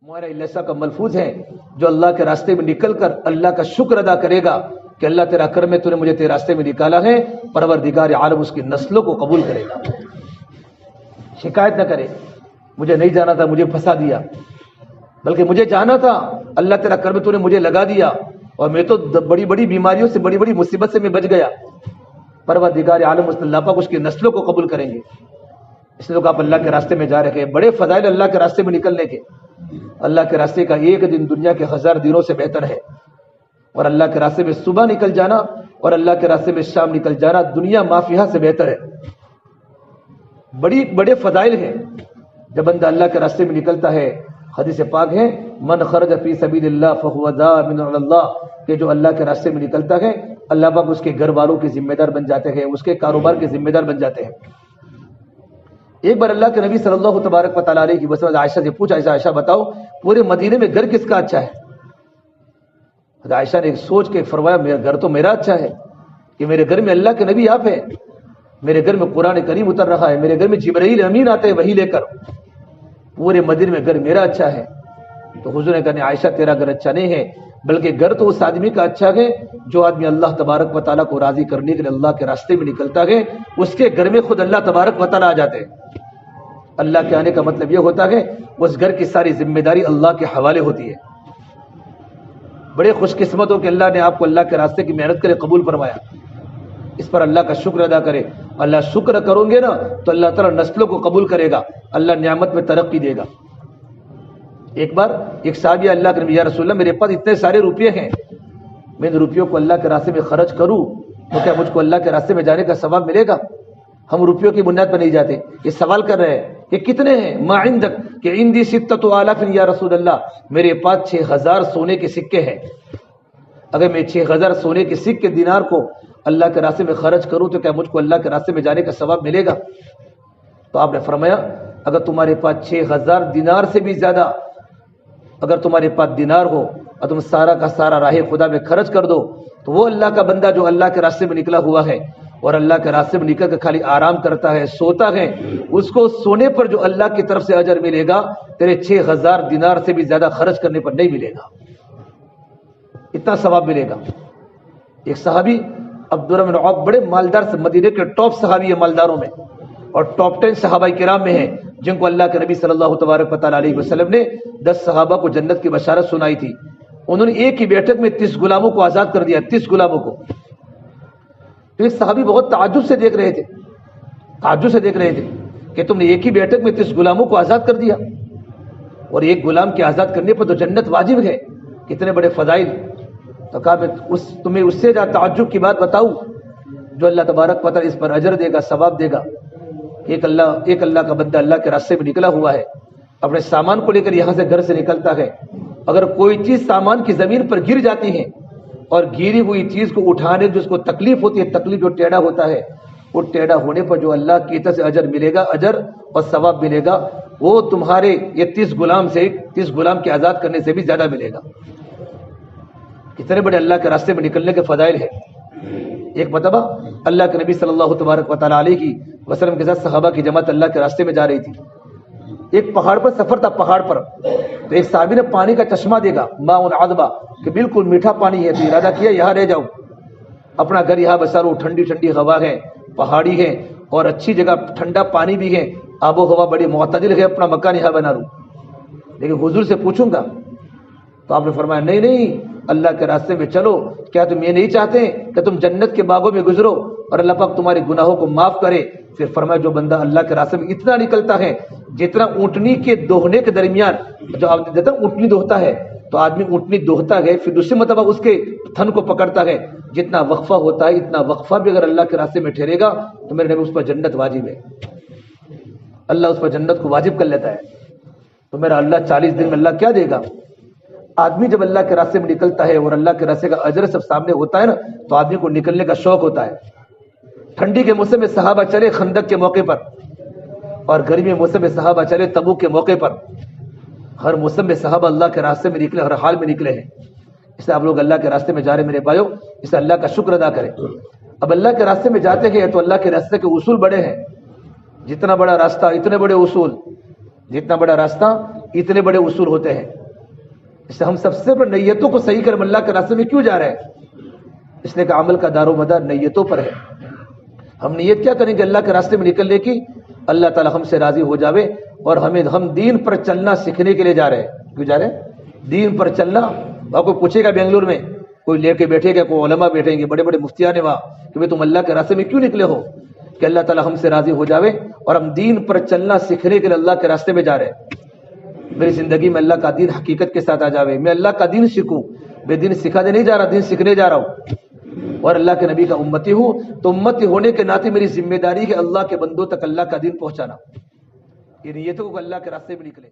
ہمارا السا کا ملفوظ ہے، جو اللہ کے راستے میں نکل کر اللہ کا شکر ادا کرے گا کہ اللہ تیرا کرم ہے، تو نے مجھے تیرے راستے میں نکالا ہے، پروردگار عالم اس کی نسلوں کو قبول کرے گا۔ شکایت نہ کرے مجھے نہیں جانا تھا، مجھے پھنسا دیا، بلکہ مجھے جانا تھا، اللہ تیرا کرم تو نے مجھے لگا دیا، اور میں تو بڑی بڑی بیماریوں سے، بڑی بڑی مصیبت سے میں بچ گیا۔ پروردگار عالم اللہ پاک اس کی نسلوں کو قبول کریں گے۔ اس لیے آپ اللہ کے راستے میں جا رہے ہیں، بڑے فضائل اللہ کے راستے میں نکلنے کے۔ اللہ کے راستے کا ایک دن دنیا کے 1000 دنوں سے بہتر ہے، اور اللہ کے راستے میں صبح نکل جانا اور اللہ کے راستے میں شام نکل جانا دنیا مافیہ سے بہتر ہے۔ بڑے فضائل ہیں جب بندہ اللہ کے راستے میں نکلتا ہے۔ حدیث پاک ہے، من خرج فی سبیل اللہ فهو ضامن علی اللہ، کہ جو اللہ کے راستے میں نکلتا ہے اللہ پاک اس کے گھر والوں کے ذمہ دار بن جاتے ہیں، اس کے کاروبار کے ذمہ دار بن جاتے ہیں۔ ایک بار اللہ کے نبی صلی اللہ تبارک و تعالیٰ علیہ وسلم عائشہ سے پوچھا، عائشہ بتاؤ پورے مدینے میں گھر کس کا اچھا ہے؟ عائشہ نے ایک سوچ کے فرمایا، میرا گھر تو میرا اچھا ہے کہ میرے گھر میں اللہ کے نبی آپ ہیں، میرے گھر میں قرآن کریم اتر رہا ہے، میرے گھر میں جبرائیل امین آتے ہیں وہی لے کر، پورے مدینے میں گھر میرا اچھا ہے۔ تو حضور نے کہا عائشہ تیرا گھر اچھا نہیں ہے، بلکہ گھر تو اس آدمی کا اچھا ہے جو آدمی اللہ تبارک و تعالیٰ کو راضی کرنے کے لیے اللہ کے راستے میں نکلتا ہے، اس کے گھر میں خود اللہ تبارک و تعالیٰ آ جاتے ہیں۔ اللہ کے آنے کا مطلب یہ ہوتا ہے اس گھر کی ساری ذمہ داری اللہ کے حوالے ہوتی ہے۔ بڑے خوش قسمت ہو کہ اللہ نے آپ کو اللہ کے راستے کی محنت کرے قبول فرمایا، اس پر اللہ کا شکر ادا کرے۔ اللہ شکر کرو گے نا تو اللہ تعالیٰ نسلوں کو قبول کرے گا، اللہ نعمت میں ترقی دے گا۔ ایک بار ایک صحابی اللہ کے نبی، یا رسول اللہ میرے پاس اتنے سارے روپے ہیں، میں ان روپیوں کو اللہ کے راستے میں خرچ کروں تو کیا مجھ کو اللہ کے راستے میں جانے کا ثواب ملے گا؟ ہم روپیوں کی بنیاد پر نہیں جاتے، یہ سوال کر رہے ہیں کہ کتنے ہیں؟ ما عندک، کہ عندی 6,000 یا رسول اللہ، میرے پاس 6000 سونے کے سکے ہیں، اگر میں 6000 سونے کے سکے دینار کو اللہ کے راستے میں خرچ کروں تو کیا مجھ کو اللہ کے راستے میں جانے کا ثواب ملے گا؟ تو آپ نے فرمایا اگر تمہارے پاس 6000 دینار سے بھی زیادہ اگر تمہارے پاس دینار ہو اور تم سارا کا سارا راہ خدا میں خرچ کر دو تو وہ اللہ کا بندہ جو اللہ کے راستے میں نکلا ہوا ہے اور اللہ کے راستے میں نکل کر خالی آرام کرتا ہے، سوتا ہے، اس کو سونے پر جو اللہ کی طرف سے اجر ملے گا تیرے 6000 دینار سے بھی زیادہ خرچ کرنے پر نہیں ملے گا، اتنا ثواب ملے گا۔ ایک صحابی عبدالرحمن بن عوف، بڑے مالدار سے، مدینے کے ٹاپ صحابی ہیں مالداروں میں، اور ٹاپ 10 صحابہ کرام میں ہیں جن کو اللہ کے نبی صلی اللہ تبارک و تعالیٰ علیہ وسلم نے 10 صحابہ کو جنت کی بشارت سنائی تھی۔ انہوں نے ایک ہی بیٹھک میں 30 غلاموں کو آزاد کر دیا، 30 غلاموں کو۔ تو ایک صحابی بہت تعجب سے دیکھ رہے تھے کہ تم نے ایک ہی بیٹھک میں 30 غلاموں کو آزاد کر دیا، اور ایک غلام کے آزاد کرنے پر تو جنت واجب ہے، کتنے بڑے فضائل۔ تو کہا میں تمہیں اس سے زیادہ تعجب کی بات بتاؤں جو اللہ تبارک و تعالیٰ اس پر اجر دے گا، ثواب دے گا۔ ایک اللہ کا بندہ اللہ کے راستے میں نکلا ہوا ہے، اپنے سامان کو لے کر یہاں سے گھر سے نکلتا ہے، اگر کوئی چیز سامان کی زمین پر گر جاتی ہے اور گری ہوئی چیز کو اٹھانے جو اس کو تکلیف ہوتی ہے، تکلیف جو ٹیڑھا ہوتا ہے، وہ ٹیڑھا ہونے پر جو اللہ کی طرف سے اجر ملے گا، اجر اور ثواب ملے گا، وہ تمہارے یہ 30 غلام کے آزاد کرنے سے بھی زیادہ ملے گا۔ کتنے بڑے اللہ کے راستے میں نکلنے کے فضائل ہیں۔ ایک مرتبہ اللہ کے نبی صلی اللہ تبارک و تعالیٰ علیہ وسلم کے ساتھ صحابہ کی جماعت اللہ کے راستے میں جا رہی تھی۔ ایک پہاڑ پر سفر تھا، پہاڑ پر، تو ایک صحابی نے پانی کا چشمہ دیکھا، ماء عذبہ، کہ بالکل میٹھا پانی ہے، تو ارادہ کیا یہاں رہ جاؤ، اپنا گھر یہاں بسا لو، ٹھنڈی ٹھنڈی ہوا ہے، پہاڑی ہے اور اچھی جگہ، ٹھنڈا پانی بھی ہے، آب و ہوا بڑی معتدل ہے، اپنا مکان یہاں بنا لوں، لیکن حضور سے پوچھوں گا۔ تو آپ نے فرمایا نہیں، اللہ کے راستے میں چلو، کیا تم یہ نہیں چاہتے کہ تم جنت کے باغوں میں گزرو اور اللہ پاک تمہارے گناہوں کو معاف کرے؟ پھر فرمایا جو بندہ اللہ کے راستے میں اتنا نکلتا ہے جتنا اونٹنی کے دوہنے کے درمیان، جو آپ دیتا اونٹنی دوہتا ہے تو آدمی اونٹنی دوہتا ہے، پھر دوسرے مرتبہ اس کے تھن کو پکڑتا ہے، جتنا وقفہ ہوتا ہے اتنا وقفہ بھی اگر اللہ کے راستے میں ٹھہرے گا تو میرے نبی اس پر جنت واجب ہے، اللہ اس پر جنت کو واجب کر لیتا ہے۔ تو میرا اللہ 40 دن میں اللہ کیا دے گا؟ آدمی جب اللہ کے راستے میں نکلتا ہے اور اللہ کے راستے کا اجر سب سامنے ہوتا ہے نا تو آدمی کو نکلنے کا شوق ہوتا ہے۔ ٹھنڈی کے موسم میں صحابہ چلے خندق کے موقع پر، اور گرمی کے موسم میں صحابہ چلے تبوک کے موقع پر، ہر موسم میں صحابہ اللہ کے راستے میں نکلے، ہر حال میں نکلے ہیں۔ اس لیے آپ لوگ اللہ کے راستے میں جا رہے میرے بھائیو، اس لیے اللہ کا شکر ادا کریں۔ اب اللہ کے راستے میں جاتے ہیں تو اللہ کے راستے کے اصول بڑے ہیں، جتنا بڑا راستہ اتنے بڑے اصول، جتنا بڑا راستہ اتنے بڑے اصول ہوتے ہیں. اس سے ہم سب سے بڑے نیتوں کو صحیح کر ہم اللہ کے راستے میں کیوں جا رہے ہیں؟ اس لیے کہ عمل کا دار و مدار نیتوں پر ہے. ہم نیت کیا کریں گے اللہ کے راستے میں نکلنے کی؟ اللہ تعالی ہم سے راضی ہو جاوے اور ہم دین پر چلنا سیکھنے کے لیے جا رہے ہیں. کیوں جا رہے ہیں؟ دین پر چلنا. آپ کو پوچھے گا بنگلور میں کوئی لے کے بیٹھے گا، کوئی علماء بیٹھیں گے، بڑے بڑے مفتیان نے وہاں کہ بھائی تم اللہ کے راستے میں کیوں نکلے ہو؟ کہ اللہ تعالی ہم سے راضی ہو جاوے اور ہم دین پر چلنا سیکھنے کے لیے اللہ کے راستے میں جا رہے ہیں. میری زندگی میں اللہ کا دین حقیقت کے ساتھ آ جاوے، میں اللہ کا دین سیکھوں. میں دین سکھانے نہیں جا رہا، دین سیکھنے جا رہا ہوں اور اللہ کے نبی کا امتی ہوں. تو امتی ہونے کے ناطے میری ذمہ داری ہے اللہ کے بندوں تک اللہ کا دین پہنچانا. یہ نیتوں کو اللہ کے راستے میں نکلے.